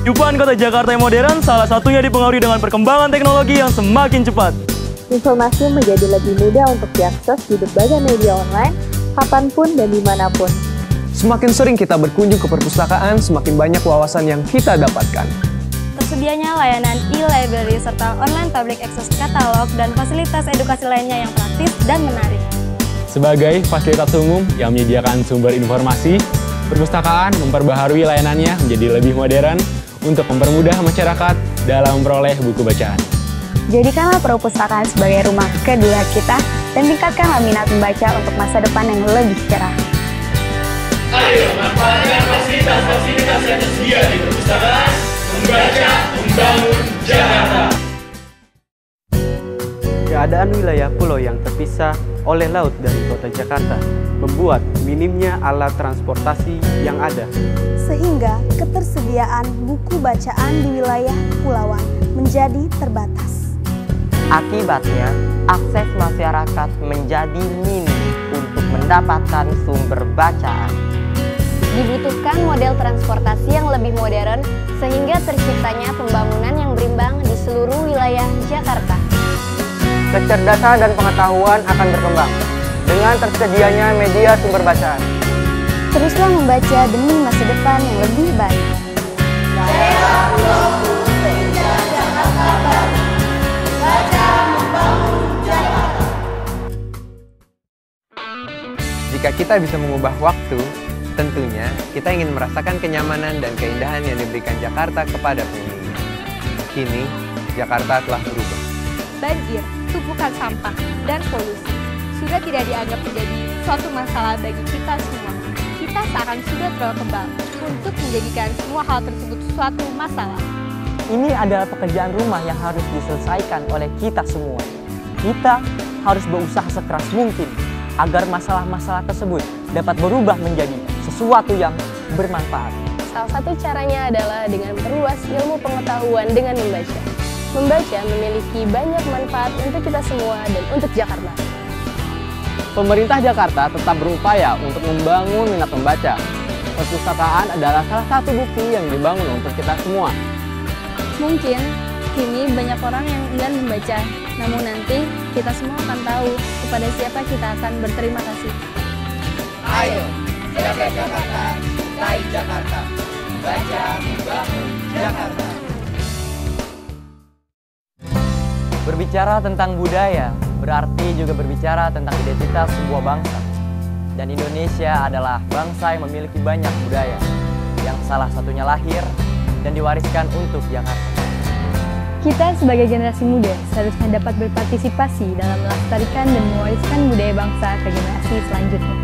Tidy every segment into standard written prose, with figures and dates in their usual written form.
Kehidupan kota Jakarta yang modern salah satunya dipengaruhi dengan perkembangan teknologi yang semakin cepat. Informasi menjadi lebih mudah untuk diakses di berbagai media online, kapanpun dan dimanapun. Semakin sering kita berkunjung ke perpustakaan, semakin banyak wawasan yang kita dapatkan. Tersedianya layanan e-library serta online public access katalog dan fasilitas edukasi lainnya yang praktis dan menarik. Sebagai fasilitas umum yang menyediakan sumber informasi, perpustakaan memperbaharui layanannya menjadi lebih modern untuk mempermudah masyarakat dalam memperoleh buku bacaan. Jadikanlah perpustakaan sebagai rumah kedua kita dan tingkatkanlah minat membaca untuk masa depan yang lebih cerah. Ayo manfaatkan fasilitas-fasilitas yang tersedia di perpustakaan, membaca, membangun Jakarta. Keadaan wilayah pulau yang terpisah oleh laut dari kota Jakarta membuat minimnya alat transportasi yang ada. Sehingga ketersediaan buku bacaan di wilayah kepulauan menjadi terbatas. Akibatnya, akses masyarakat menjadi minim untuk mendapatkan sumber bacaan. Dibutuhkan model transportasi yang lebih modern sehingga terciptanya pembangunan yang berimbang di seluruh wilayah Jakarta. Kecerdasan dan pengetahuan akan berkembang dengan tersedianya media sumber bacaan. Teruslah membaca demi masa depan yang lebih baik. Daerah Pulau sehingga Jakarta baru. Baca membangun Jakarta. Jika kita bisa mengubah waktu, tentunya kita ingin merasakan kenyamanan dan keindahan yang diberikan Jakarta kepada penghuninya. Kini, Jakarta telah berubah. Banjir, tumpukan sampah, dan polusi sudah tidak dianggap menjadi suatu masalah bagi kita semua. Kita seakan sudah terlalu kebal untuk menjadikan semua hal tersebut suatu masalah. Ini adalah pekerjaan rumah yang harus diselesaikan oleh kita semua. Kita harus berusaha sekeras mungkin agar masalah-masalah tersebut dapat berubah menjadi sesuatu yang bermanfaat. Salah satu caranya adalah dengan memperluas ilmu pengetahuan dengan membaca. Membaca memiliki banyak manfaat untuk kita semua dan untuk Jakarta. Pemerintah Jakarta tetap berupaya untuk membangun minat membaca. Perpustakaan adalah salah satu bukti yang dibangun untuk kita semua. Mungkin kini banyak orang yang enggan membaca, namun nanti kita semua akan tahu kepada siapa kita akan berterima kasih. Ayo, jaga Jakarta, cintai Jakarta. Baca membangun Jakarta. Berbicara tentang budaya berarti juga berbicara tentang identitas sebuah bangsa. Dan Indonesia adalah bangsa yang memiliki banyak budaya, yang salah satunya lahir dan diwariskan untuk Jakarta. Kita sebagai generasi muda seharusnya dapat berpartisipasi dalam melestarikan dan mewariskan budaya bangsa ke generasi selanjutnya.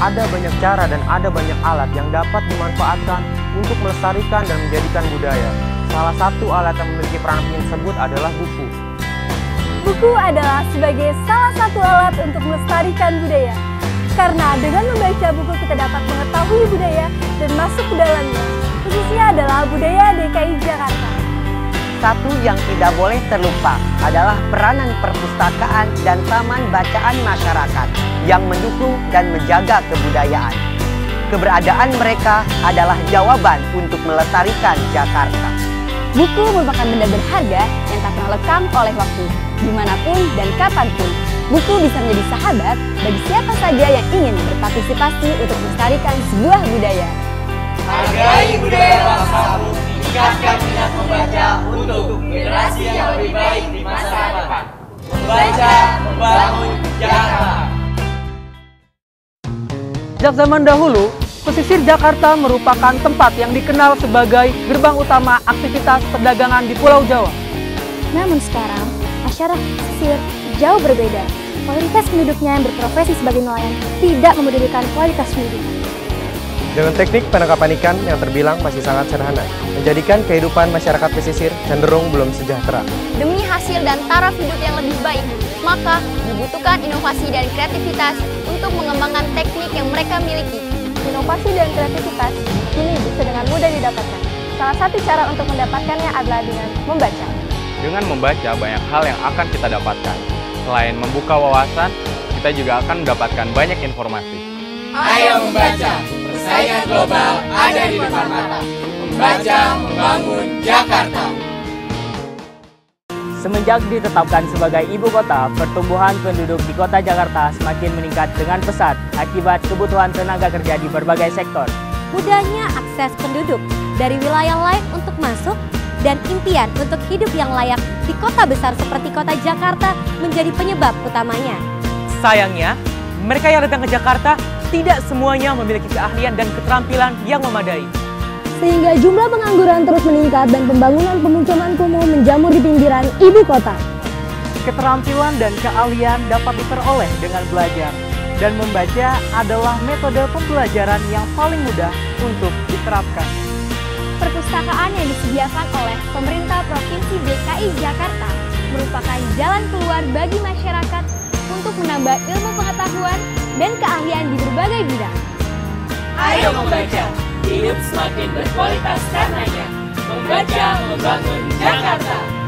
Ada banyak cara dan ada banyak alat yang dapat dimanfaatkan untuk melestarikan dan menjadikan budaya. Salah satu alat yang memiliki peran penting tersebut adalah buku. Buku adalah sebagai salah satu alat untuk melestarikan budaya. Karena dengan membaca buku kita dapat mengetahui budaya dan masuk ke dalamnya. Khususnya adalah budaya DKI Jakarta. Satu yang tidak boleh terlupa adalah peranan perpustakaan dan taman bacaan masyarakat yang mendukung dan menjaga kebudayaan. Keberadaan mereka adalah jawaban untuk melestarikan Jakarta. Buku merupakan benda berharga yang tak pernah lekang oleh waktu, dimanapun dan kapanpun. Buku bisa menjadi sahabat bagi siapa saja yang ingin berpartisipasi untuk melestarikan sebuah budaya. Hargai budaya bangsamu, tingkatkan minat membaca untuk generasi yang lebih baik di masa depan. Membaca, membangun Jakarta. Sejak zaman dahulu, pesisir Jakarta merupakan tempat yang dikenal sebagai gerbang utama aktivitas perdagangan di Pulau Jawa. Namun sekarang, masyarakat pesisir jauh berbeda. Mayoritas penduduknya yang berprofesi sebagai nelayan tidak memedulikan kualitas hidup. Dengan teknik penangkapan ikan yang terbilang masih sangat sederhana, menjadikan kehidupan masyarakat pesisir cenderung belum sejahtera. Demi hasil dan taraf hidup yang lebih baik, maka dibutuhkan inovasi dan kreativitas untuk mengembangkan teknik yang mereka miliki. Inovasi dan kreativitas kini bisa dengan mudah didapatkan. Salah satu cara untuk mendapatkannya adalah dengan membaca. Dengan membaca banyak hal yang akan kita dapatkan. Selain membuka wawasan, kita juga akan mendapatkan banyak informasi. Ayo membaca, persaingan global ada di depan mata. Membaca membangun Jakarta. Semenjak ditetapkan sebagai ibu kota, pertumbuhan penduduk di kota Jakarta semakin meningkat dengan pesat akibat kebutuhan tenaga kerja di berbagai sektor. Mudahnya akses penduduk dari wilayah lain untuk masuk dan impian untuk hidup yang layak di kota besar seperti kota Jakarta menjadi penyebab utamanya. Sayangnya, mereka yang datang ke Jakarta tidak semuanya memiliki keahlian dan keterampilan yang memadai. Sehingga jumlah pengangguran terus meningkat dan pembangunan pemukiman kumuh menjamur di pinggiran ibu kota. Keterampilan dan keahlian dapat diperoleh dengan belajar, dan membaca adalah metode pembelajaran yang paling mudah untuk diterapkan. Perpustakaan yang disediakan oleh pemerintah Provinsi DKI Jakarta merupakan jalan keluar bagi masyarakat untuk menambah ilmu pengetahuan dan keahlian di berbagai bidang. Ayo membaca, hidup semakin berkualitas karenanya. Membaca membangun Jakarta.